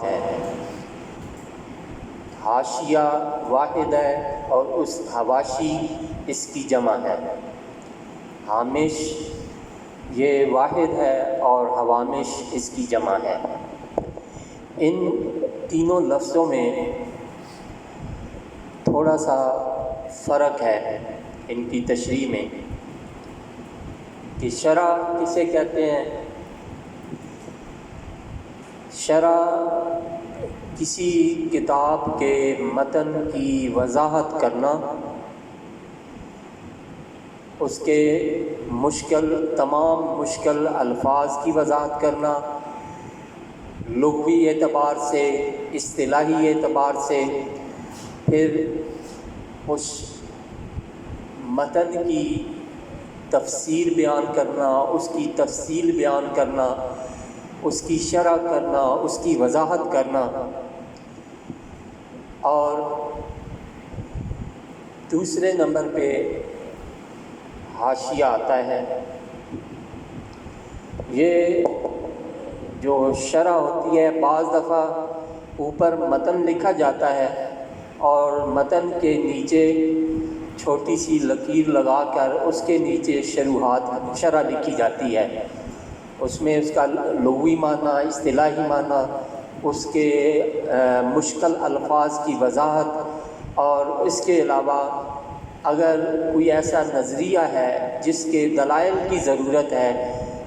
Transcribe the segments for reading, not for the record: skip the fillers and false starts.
ہے۔ حاشیہ واحد ہے اور اس حواشی اس کی جمع ہے۔ ہامش یہ واحد ہے اور حوامش اس کی جمع ہے۔ ان تینوں لفظوں میں تھوڑا سا فرق ہے ان کی تشریح میں کہ شرح کسے کہتے ہیں۔ شرح کسی کتاب کے متن کی وضاحت کرنا، اس کے تمام مشکل الفاظ کی وضاحت کرنا، لغوی اعتبار سے، اصطلاحی اعتبار سے، پھر اس متن کی تفسیر بیان کرنا، اس کی تفصیل بیان کرنا، اس کی شرح کرنا، اس کی وضاحت کرنا، اور دوسرے نمبر پہ حاشیہ آتا ہے۔ یہ جو شرح ہوتی ہے بعض دفعہ اوپر متن لکھا جاتا ہے اور متن کے نیچے چھوٹی سی لکیر لگا کر اس کے نیچے شرح لکھی جاتی ہے۔ اس میں اس کا لغوی معنی، اصطلاحی معنی، اس کے مشکل الفاظ کی وضاحت، اور اس کے علاوہ اگر کوئی ایسا نظریہ ہے جس کے دلائل کی ضرورت ہے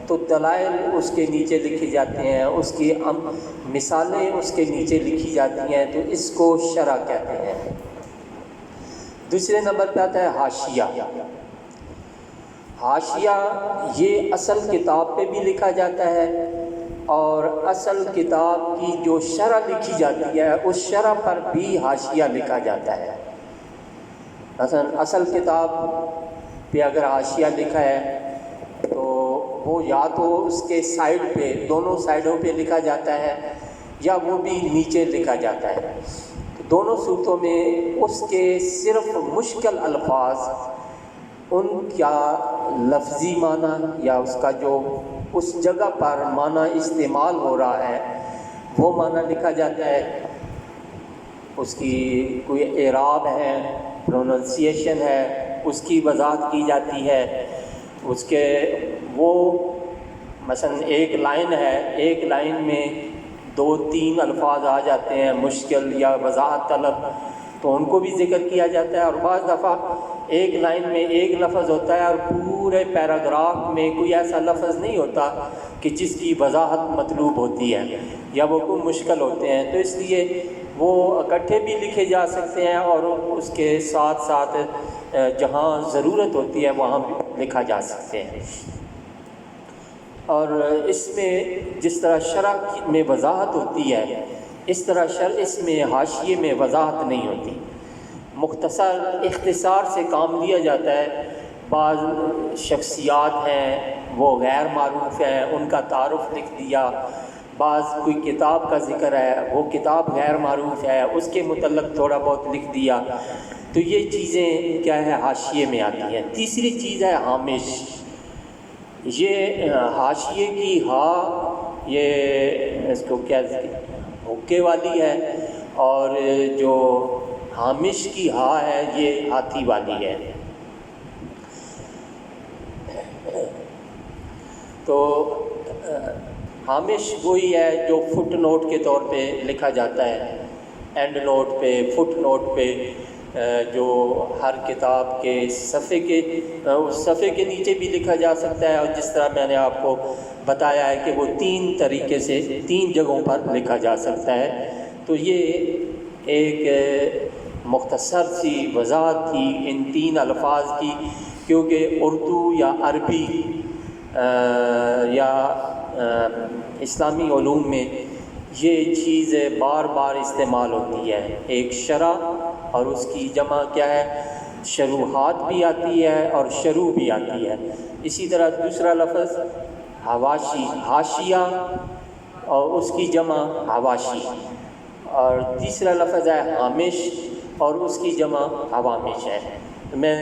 تو دلائل اس کے نیچے لکھے جاتے ہیں، اس کی مثالیں اس کے نیچے لکھی جاتی ہیں، تو اس کو شرح کہتے ہیں۔ دوسرے نمبر پہ آتا ہے حاشیہ۔ حاشیہ یہ اصل کتاب پہ بھی لکھا جاتا ہے اور اصل کتاب کی جو شرح لکھی جاتی ہے اس شرح پر بھی حاشیہ لکھا جاتا ہے۔ مثلا اصل کتاب پہ اگر حاشیہ لکھا ہے تو وہ یا تو اس کے سائڈ پہ، دونوں سائڈوں پہ لکھا جاتا ہے، یا وہ بھی نیچے لکھا جاتا ہے۔ دونوں صورتوں میں اس کے صرف مشکل الفاظ، ان کا لفظی معنی یا اس کا جو اس جگہ پر معنی استعمال ہو رہا ہے وہ معنی لکھا جاتا ہے۔ اس کی کوئی اعراب ہے، پروننسیشن ہے، اس کی وضاحت کی جاتی ہے۔ اس کے وہ مثلا ایک لائن ہے، ایک لائن میں 2-3 الفاظ آ جاتے ہیں مشکل یا وضاحت طلب، تو ان کو بھی ذکر کیا جاتا ہے۔ اور بعض دفعہ ایک لائن میں ایک لفظ ہوتا ہے اور پورے پیراگراف میں کوئی ایسا لفظ نہیں ہوتا کہ جس کی وضاحت مطلوب ہوتی ہے، یا وہ کوئی مشکل ہوتے ہیں، تو اس لیے وہ اکٹھے بھی لکھے جا سکتے ہیں اور اس کے ساتھ ساتھ جہاں ضرورت ہوتی ہے وہاں بھی لکھا جا سکتے ہیں۔ اور اس میں جس طرح شرح میں وضاحت ہوتی ہے اس طرح اس میں حاشیے میں وضاحت نہیں ہوتی، مختصر اختصار سے کام لیا جاتا ہے۔ بعض شخصیات ہیں وہ غیر معروف ہیں، ان کا تعارف لکھ دیا، بعض کوئی کتاب کا ذکر ہے، وہ کتاب غیر معروف ہے، اس کے متعلق تھوڑا بہت لکھ دیا، تو یہ چیزیں کیا ہے حاشیے میں آتی ہیں۔ تیسری چیز ہے ہامش۔ یہ حاشیے کی ہا یہ اس کو کیا حکے والی ہے، اور جو ہامش کی ہا ہے یہ ہاتھی والی ہے۔ تو ہامش وہی ہے جو فٹ نوٹ کے طور پہ لکھا جاتا ہے، اینڈ نوٹ پہ، فٹ نوٹ پہ، جو ہر کتاب کے صفحے کے نیچے بھی لکھا جا سکتا ہے، اور جس طرح میں نے آپ کو بتایا ہے کہ وہ 3 طریقے سے 3 جگہوں پر لکھا جا سکتا ہے۔ تو یہ ایک مختصر سی وضاحت تھی ان 3 الفاظ کی، کیونکہ اردو یا عربی یا اسلامی علوم میں یہ چیز بار بار استعمال ہوتی ہے۔ ایک شرح اور اس کی جمع کیا ہے، شروحات بھی آتی ہے اور شروع بھی آتی ہے۔ اسی طرح دوسرا لفظ حواشی، حاشیہ، اور اس کی جمع حواشی، اور تیسرا لفظ ہے ہامش اور اس کی جمع حوامش ہے۔ میں